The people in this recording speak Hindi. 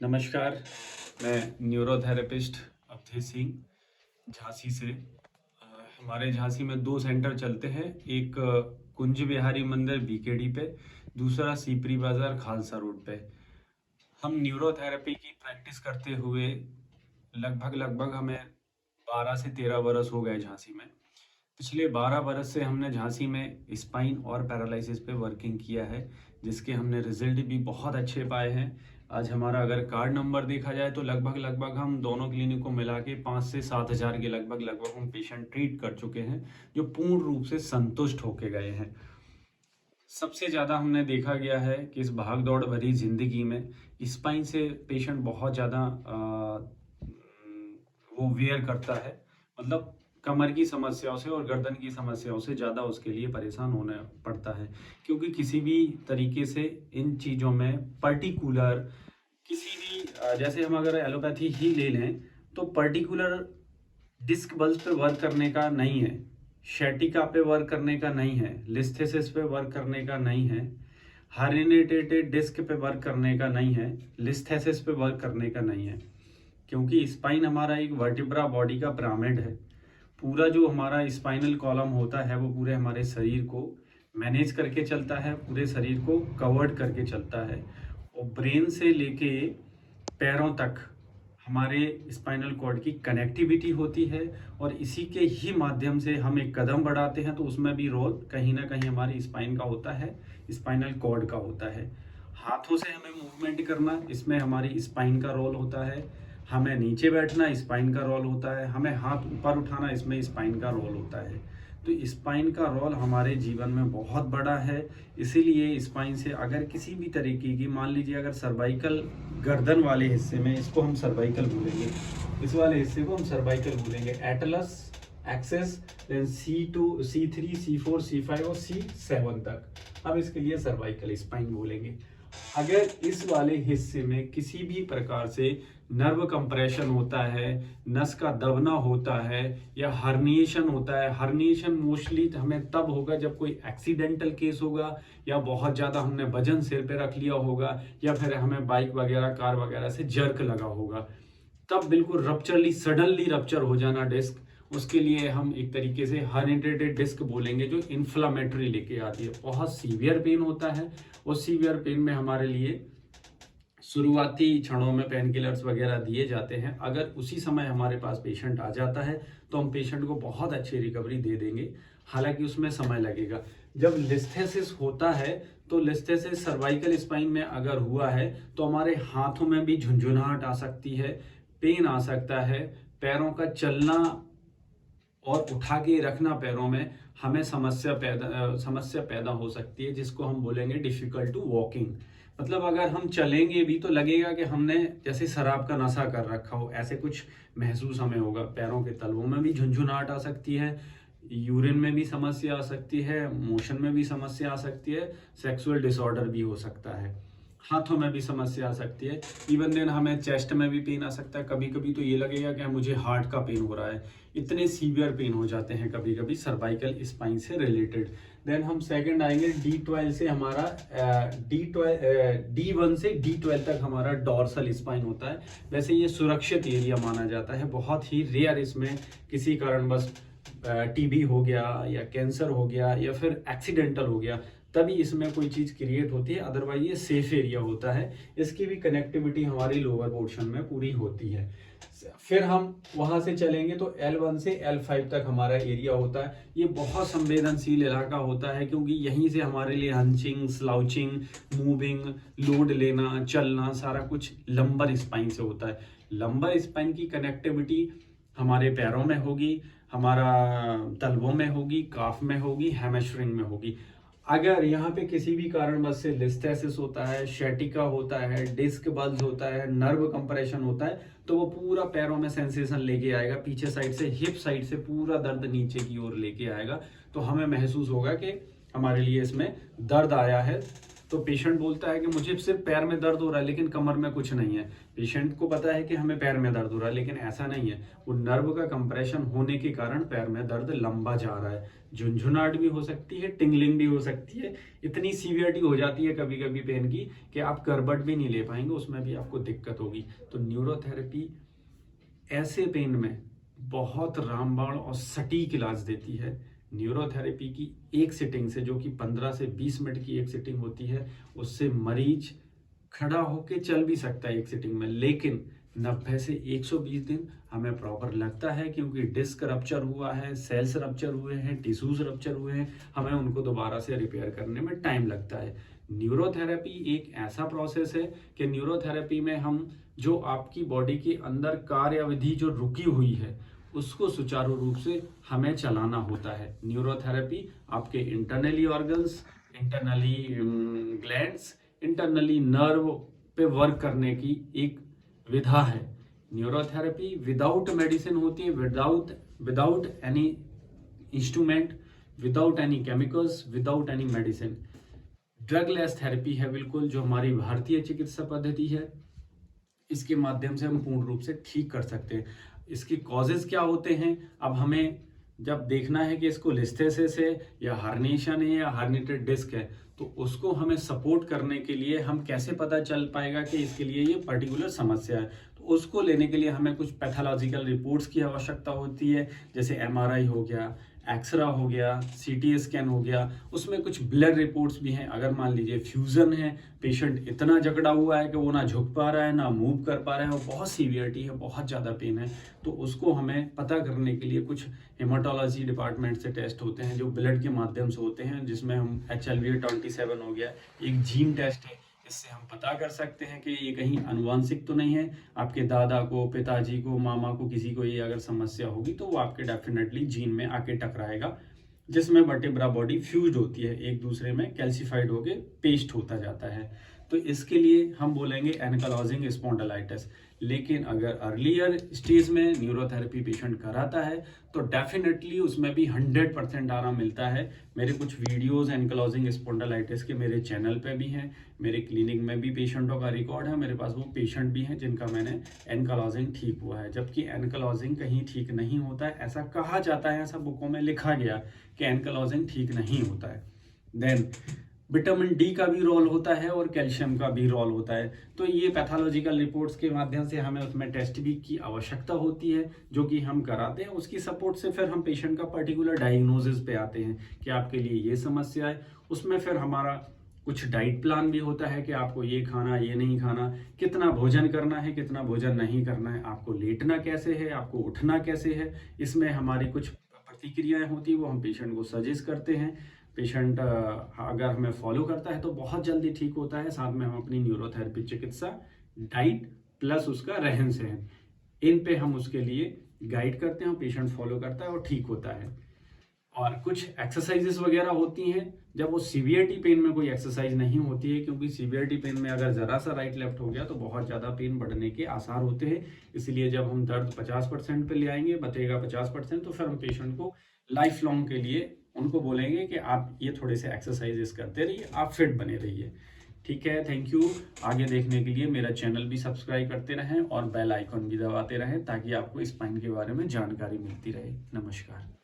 नमस्कार, मैं न्यूरोथेरेपिस्ट अवधेश सिंह झांसी से। हमारे झांसी में 2 सेंटर चलते हैं। एक कुंज बिहारी मंदिर बीकेडी पे, दूसरा सीपरी बाज़ार खालसा रोड पे। हम न्यूरोथेरेपी की प्रैक्टिस करते हुए लगभग हमें 12 से 13 बरस हो गए झांसी में। पिछले 12 बरस से हमने झांसी में स्पाइन और पैरालिसिस पे वर्किंग किया है, जिसके हमने रिजल्ट भी बहुत अच्छे पाए हैं। आज हमारा अगर कार्ड नंबर देखा जाए तो लगभग हम दोनों क्लिनिक को मिला के 5 से 7 हज़ार के लगभग हम पेशेंट ट्रीट कर चुके हैं, जो पूर्ण रूप से संतुष्ट होके गए हैं। सबसे ज़्यादा हमने देखा गया है कि इस भाग दौड़ भरी ज़िंदगी में स्पाइन से पेशेंट बहुत ज़्यादा वो वेयर करता है, मतलब कमर की समस्याओं से और गर्दन की समस्याओं से ज़्यादा उसके लिए परेशान होना पड़ता है, क्योंकि किसी भी तरीके से इन चीज़ों में पर्टिकुलर किसी भी जैसे हम अगर एलोपैथी ही ले लें तो पर्टिकुलर डिस्क बल्स पे वर्क करने का नहीं है, शैटिका पे वर्क करने का नहीं है, लिस्थेसिस पे वर्क करने का नहीं है, हर्निएटेड डिस्क पे वर्क करने का नहीं है, लिस्थेसिस पे वर्क करने का नहीं है। क्योंकि स्पाइन हमारा एक वर्टिब्रा बॉडी का पिरामिड है। पूरा जो हमारा स्पाइनल कॉलम होता है वो पूरे हमारे शरीर को मैनेज करके चलता है, पूरे शरीर को कवर्ड करके चलता है, और ब्रेन से लेके पैरों तक हमारे स्पाइनल कॉर्ड की कनेक्टिविटी होती है। और इसी के ही माध्यम से हम एक कदम बढ़ाते हैं तो उसमें भी रोल कहीं ना कहीं हमारी स्पाइन का होता है, स्पाइनल कॉर्ड का होता है। हाथों से हमें मूवमेंट करना, इसमें हमारी स्पाइन का रोल होता है। हमें नीचे बैठना, स्पाइन का रोल होता है। हमें हाथ ऊपर उठाना, इसमें स्पाइन का रोल होता है। तो स्पाइन का रोल हमारे जीवन में बहुत बड़ा है। इसीलिए स्पाइन से अगर किसी भी तरीके की, मान लीजिए अगर सर्वाइकल गर्दन वाले हिस्से में, इसको हम सर्वाइकल बोलेंगे, इस वाले हिस्से को हम सर्वाइकल बोलेंगे, Atlas, access, then C2, C3, C4, C5 और C7 तक हम इसके लिए सर्वाइकल स्पाइन बोलेंगे। अगर इस वाले हिस्से में किसी भी प्रकार से नर्व कंप्रेशन होता है, नस का दबना होता है, या हर्निएशन होता है, हर्निएशन मोस्टली हमें तब होगा जब कोई एक्सीडेंटल केस होगा, या बहुत ज़्यादा हमने वजन सिर पे रख लिया होगा, या फिर हमें बाइक वगैरह कार वगैरह से जर्क लगा होगा, तब बिल्कुल सडनली रप्चर हो जाना डिस्क, उसके लिए हम एक तरीके से हर्निएटेड डिस्क बोलेंगे, जो इन्फ्लामेटरी लेके आती है। बहुत सीवियर पेन होता है। उस सीवियर पेन में हमारे लिए शुरुआती क्षणों में पेन किलर्स वगैरह दिए जाते हैं। अगर उसी समय हमारे पास पेशेंट आ जाता है तो हम पेशेंट को बहुत अच्छी रिकवरी दे देंगे, हालांकि उसमें समय लगेगा। जब लिस्थेसिस होता है तो लिस्थेसिस सर्वाइकल स्पाइन में अगर हुआ है तो हमारे हाथों में भी झुंझुनाहट आ सकती है, पेन आ सकता है, पैरों का चलना और उठा के रखना पैरों में हमें समस्या पैदा हो सकती है, जिसको हम बोलेंगे डिफिकल्ट टू वॉकिंग। मतलब अगर हम चलेंगे भी तो लगेगा कि हमने जैसे शराब का नशा कर रखा हो, ऐसे कुछ महसूस हमें होगा। पैरों के तलवों में भी झुंझुनाहट आ सकती है, यूरिन में भी समस्या आ सकती है, मोशन में भी समस्या आ सकती है, सेक्सुअल डिसऑर्डर भी हो सकता है, हाथों में भी समस्या आ सकती है। इवन देन हमें चेस्ट में भी पेन आ सकता है। कभी कभी तो ये लगेगा कि मुझे हार्ट का पेन हो रहा है, इतने सीवियर पेन हो जाते हैं कभी कभी सर्वाइकल स्पाइन से रिलेटेड। देन हम सेकंड आएंगे D12 से, हमारा D1 से D12 तक हमारा डॉर्सल स्पाइन होता है। वैसे ये सुरक्षित एरिया माना जाता है, बहुत ही रेयर इसमें किसी कारणवश टीबी हो गया या कैंसर हो गया या फिर एक्सीडेंटल हो गया तभी इसमें कोई चीज़ क्रिएट होती है, अदरवाइज ये सेफ एरिया होता है। इसकी भी कनेक्टिविटी हमारी लोअर पोर्शन में पूरी होती है। फिर हम वहां से चलेंगे तो L1 से L5 तक हमारा एरिया होता है। ये बहुत संवेदनशील इलाका होता है, क्योंकि यहीं से हमारे लिए हंचिंग, स्लाउचिंग, मूविंग, लोड लेना, चलना, सारा कुछ लंबर स्पाइन से होता है। लंबर स्पाइन की कनेक्टिविटी हमारे पैरों में होगी, हमारा तलवों में होगी, काफ में होगी, हैमस्ट्रिंग में होगी। अगर यहाँ पे किसी भी कारणवश से लिस्थेसिस होता है, शैटिका होता है, डिस्क बल्ज होता है, नर्व कंप्रेशन होता है, तो वो पूरा पैरों में सेंसेशन लेके आएगा, पीछे साइड से, हिप साइड से पूरा दर्द नीचे की ओर लेके आएगा। तो हमें महसूस होगा कि हमारे लिए इसमें दर्द आया है, तो पेशेंट बोलता है कि मुझे सिर्फ पैर में दर्द हो रहा है लेकिन कमर में कुछ नहीं है। पेशेंट को पता है कि हमें पैर में दर्द हो रहा है, लेकिन ऐसा नहीं है। वो नर्व का कंप्रेशन होने के कारण पैर में दर्द लंबा जा रहा है। झुंझुनाहट भी हो सकती है, टिंगलिंग भी हो सकती है। इतनी सीवियरिटी हो जाती है कभी कभी पेन की कि आप करबट भी नहीं ले पाएंगे, उसमें भी आपको दिक्कत होगी। तो न्यूरोथेरेपी ऐसे पेन में बहुत रामबाण और सटीक इलाज देती है। न्यूरोथेरेपी की एक सिटिंग से, जो कि 15 से 20 मिनट की एक सिटिंग होती है, उससे मरीज खड़ा होके चल भी सकता है एक सिटिंग में। लेकिन 90 से 120 दिन हमें प्रॉपर लगता है, क्योंकि डिस्क रप्चर हुआ है, सेल्स रप्चर हुए हैं, टिश्यूज रप्चर हुए हैं, हमें उनको दोबारा से रिपेयर करने में टाइम लगता है। न्यूरोथेरेपी एक ऐसा प्रोसेस है कि न्यूरोथेरेपी में हम जो आपकी बॉडी के अंदर कार्यविधि जो रुकी हुई है उसको सुचारू रूप से हमें चलाना होता है। न्यूरोथेरेपी आपके internally organs, internally glands, internally nerve पे वर्क करने की एक विधा है। न्यूरोथेरेपी विदाउट मेडिसिन होती है, without any instrument, without any chemicals, without any medicine. Drug less therapy है बिल्कुल, जो हमारी भारतीय चिकित्सा पद्धति है। इसके माध्यम से हम पूर्ण रूप से ठीक कर सकते हैं। इसके कॉजेज क्या होते हैं, अब हमें जब देखना है कि इसको लिस्थेसिस है या हर्निएशन है या हर्निएटेड डिस्क है, तो उसको हमें सपोर्ट करने के लिए हम कैसे पता चल पाएगा कि इसके लिए ये पर्टिकुलर समस्या है। तो उसको लेने के लिए हमें कुछ पैथोलॉजिकल रिपोर्ट्स की आवश्यकता होती है, जैसे एमआरआई हो गया, एक्सरा हो गया, सीटी स्कैन हो गया। उसमें कुछ ब्लड रिपोर्ट्स भी हैं। अगर मान लीजिए फ्यूजन है, पेशेंट इतना जकड़ा हुआ है कि वो ना झुक पा रहा है ना मूव कर पा रहा है, वो बहुत सीवियरिटी है, बहुत ज़्यादा पेन है, तो उसको हमें पता करने के लिए कुछ हेमाटोलॉजी डिपार्टमेंट से टेस्ट होते हैं, जो ब्लड के माध्यम से होते हैं, जिसमें हम HLA-27 हो गया, एक जीन टेस्ट है। इससे हम पता कर सकते हैं कि ये कहीं अनुवांशिक तो नहीं है। आपके दादा को, पिताजी को, मामा को, किसी को ये अगर समस्या होगी तो वो आपके डेफिनेटली जीन में आके टकराएगा, जिसमें वर्टेब्रा बॉडी फ्यूज्ड होती है, एक दूसरे में कैल्सिफाइड होके पेस्ट होता जाता है। तो इसके लिए हम बोलेंगे एनकालोजिंग स्पॉन्डिलाइटिस। लेकिन अगर अर्लियर स्टेज में न्यूरोथेरेपी पेशेंट कराता है तो डेफिनेटली उसमें भी 100% आराम मिलता है। मेरे कुछ वीडियोस एनकालोजिंग स्पॉन्डिलाइटिस के मेरे चैनल पे भी हैं, मेरे क्लिनिक में भी पेशेंटों का रिकॉर्ड है, मेरे पास वो पेशेंट भी हैं जिनका मैंने एनकालोजिंग ठीक हुआ है। जबकि एनकालोजिंग कहीं ठीक नहीं होता है, ऐसा कहा जाता है, ऐसा बुकों में लिखा गया कि एनकालोजिंग ठीक नहीं होता है। देन विटामिन डी का भी रोल होता है और कैल्शियम का भी रोल होता है। तो ये पैथोलॉजिकल रिपोर्ट्स के माध्यम से हमें उसमें टेस्ट भी की आवश्यकता होती है, जो कि हम कराते हैं। उसकी सपोर्ट से फिर हम पेशेंट का पर्टिकुलर डायग्नोसिस पे आते हैं कि आपके लिए ये समस्या है। उसमें फिर हमारा कुछ डाइट प्लान भी होता है कि आपको ये खाना, ये नहीं खाना, कितना भोजन करना है, कितना भोजन नहीं करना है, आपको लेटना कैसे है, आपको उठना कैसे है। इसमें हमारी कुछ प्रतिक्रियाएं होती है, वो हम पेशेंट को सजेस्ट करते हैं। पेशेंट अगर हमें फॉलो करता है तो बहुत जल्दी ठीक होता है। साथ में हम अपनी न्यूरोथेरेपी चिकित्सा, डाइट प्लस उसका रहन सहन, इन पे हम उसके लिए गाइड करते हैं, पेशेंट फॉलो करता है और ठीक होता है। और कुछ एक्सरसाइजेस वगैरह होती हैं जब वो सीवियरिटी पेन में कोई एक्सरसाइज नहीं होती है, क्योंकि सीवियरिटी पेन में अगर ज़रा सा राइट लेफ्ट हो गया तो बहुत ज़्यादा पेन बढ़ने के आसार होते हैं। इसलिए जब हम दर्द 50% पे ले आएंगे, बतेगा 50%, तो फिर हम पेशेंट को लाइफ लॉन्ग के लिए उनको बोलेंगे कि आप ये थोड़े से एक्सरसाइजेस करते रहिए, आप फिट बने रहिए। ठीक है, थैंक यू। आगे देखने के लिए मेरा चैनल भी सब्सक्राइब करते रहें और बेल आइकॉन भी दबाते रहें, ताकि आपको स्पाइन के बारे में जानकारी मिलती रहे। नमस्कार।